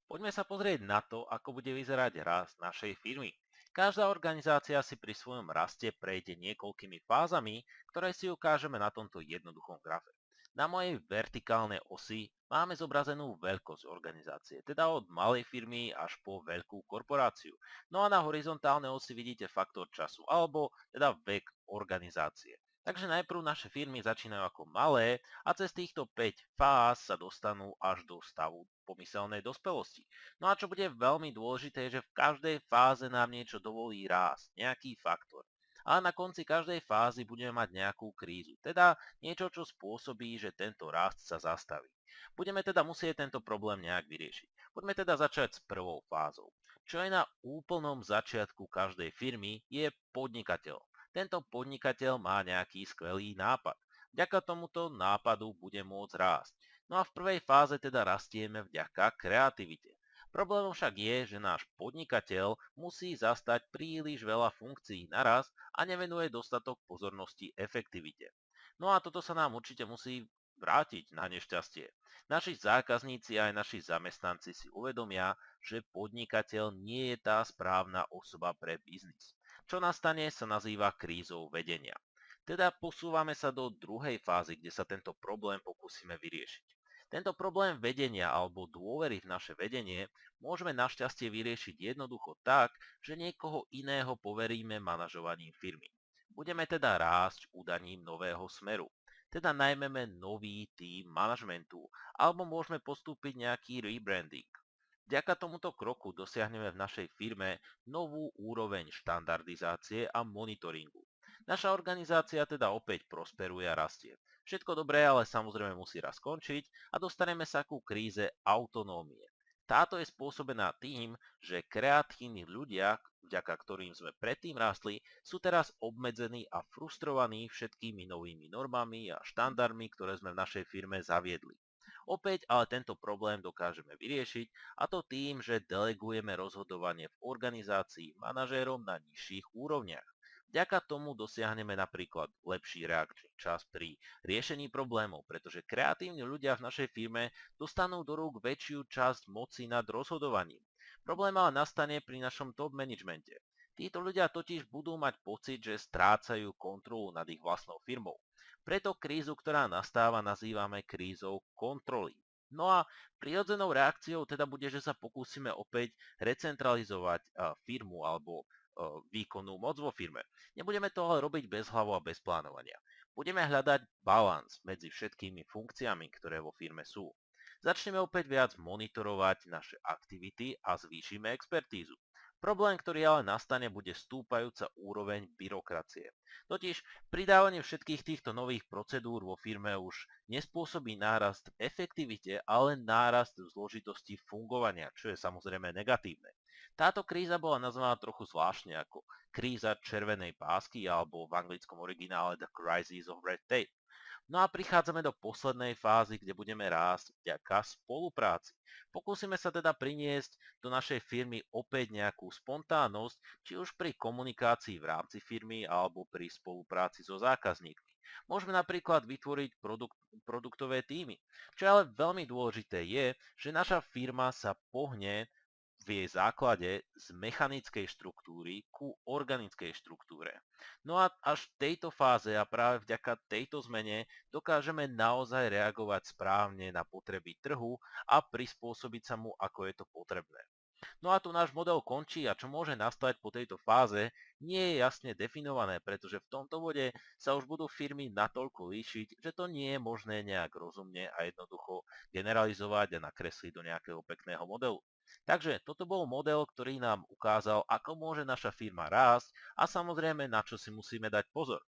Poďme sa pozrieť na to, ako bude vyzerať rast našej firmy. Každá organizácia si pri svojom raste prejde niekoľkými fázami, ktoré si ukážeme na tomto jednoduchom grafe. Na mojej vertikálnej osi máme zobrazenú veľkosť organizácie, teda od malej firmy až po veľkú korporáciu. No a na horizontálnej osi vidíte faktor času, alebo teda vek organizácie. Takže najprv naše firmy začínajú ako malé a cez týchto 5 fáz sa dostanú až do stavu pomyselnej dospelosti. No a čo bude veľmi dôležité, je, že v každej fáze nám niečo dovolí rásť, nejaký faktor. Ale na konci každej fázy budeme mať nejakú krízu, teda niečo, čo spôsobí, že tento rast sa zastaví. Budeme teda musieť tento problém nejak vyriešiť. Poďme teda začať s prvou fázou. Čo je na úplnom začiatku každej firmy, je podnikateľ. Tento podnikateľ má nejaký skvelý nápad. Vďaka tomuto nápadu bude môcť rásť. No a v prvej fáze teda rastieme vďaka kreativite. Problémom však je, že náš podnikateľ musí zastať príliš veľa funkcií naraz a nevenuje dostatok pozornosti efektivite. No a toto sa nám určite musí vrátiť na nešťastie. Naši zákazníci a aj naši zamestnanci si uvedomia, že podnikateľ nie je tá správna osoba pre biznis. Čo nastane, sa nazýva krízou vedenia. Teda posúvame sa do druhej fázy, kde sa tento problém pokúsime vyriešiť. Tento problém vedenia alebo dôvery v naše vedenie môžeme našťastie vyriešiť jednoducho tak, že niekoho iného poveríme manažovaním firmy. Budeme teda rásť udaním nového smeru. Teda najmeme nový tím manažmentu alebo môžeme postúpiť nejaký rebranding. Vďaka tomuto kroku dosiahneme v našej firme novú úroveň štandardizácie a monitoringu. Naša organizácia teda opäť prosperuje a rastie. Všetko dobré, ale samozrejme musí raz skončiť a dostaneme sa ku kríze autonómie. Táto je spôsobená tým, že kreatívni ľudia, vďaka ktorým sme predtým rástli, sú teraz obmedzení a frustrovaní všetkými novými normami a štandardmi, ktoré sme v našej firme zaviedli. Opäť ale tento problém dokážeme vyriešiť, a to tým, že delegujeme rozhodovanie v organizácii manažérom na nižších úrovniach. Vďaka tomu dosiahneme napríklad lepší reakčný čas pri riešení problémov, pretože kreatívni ľudia v našej firme dostanú do rúk väčšiu časť moci nad rozhodovaním. Problém ale nastane pri našom top managemente. Títo ľudia totiž budú mať pocit, že strácajú kontrolu nad ich vlastnou firmou. Preto krízu, ktorá nastáva, nazývame krízou kontroly. No a prirodzenou reakciou teda bude, že sa pokúsime opäť recentralizovať firmu alebo výkonnú moc vo firme. Nebudeme to ale robiť bez hlavu a bez plánovania. Budeme hľadať balans medzi všetkými funkciami, ktoré vo firme sú. Začneme opäť viac monitorovať naše aktivity a zvýšime expertízu. Problém, ktorý ale nastane, bude stúpajúca úroveň byrokracie. Totiž pridávanie všetkých týchto nových procedúr vo firme už nespôsobí nárast v efektivite, ale nárast v zložitosti fungovania, čo je samozrejme negatívne. Táto kríza bola nazvaná trochu zvláštne ako kríza červenej pásky alebo v anglickom originále The Crisis of Red Tape. No a prichádzame do poslednej fázy, kde budeme rásť vďaka spolupráci. Pokúsime sa teda priniesť do našej firmy opäť nejakú spontánnosť, či už pri komunikácii v rámci firmy alebo pri spolupráci so zákazníkmi. Môžeme napríklad vytvoriť produktové týmy. Čo je ale veľmi dôležité je, že naša firma sa pohne v jej základe z mechanickej štruktúry ku organickej štruktúre. No a až v tejto fáze a práve vďaka tejto zmene dokážeme naozaj reagovať správne na potreby trhu a prispôsobiť sa mu, ako je to potrebné. No a tu náš model končí a čo môže nastať po tejto fáze, nie je jasne definované, pretože v tomto bode sa už budú firmy natoľko líšiť, že to nie je možné nejak rozumne a jednoducho generalizovať a nakresliť do nejakého pekného modelu. Takže toto bol model, ktorý nám ukázal, ako môže naša firma rásť a samozrejme na čo si musíme dať pozor.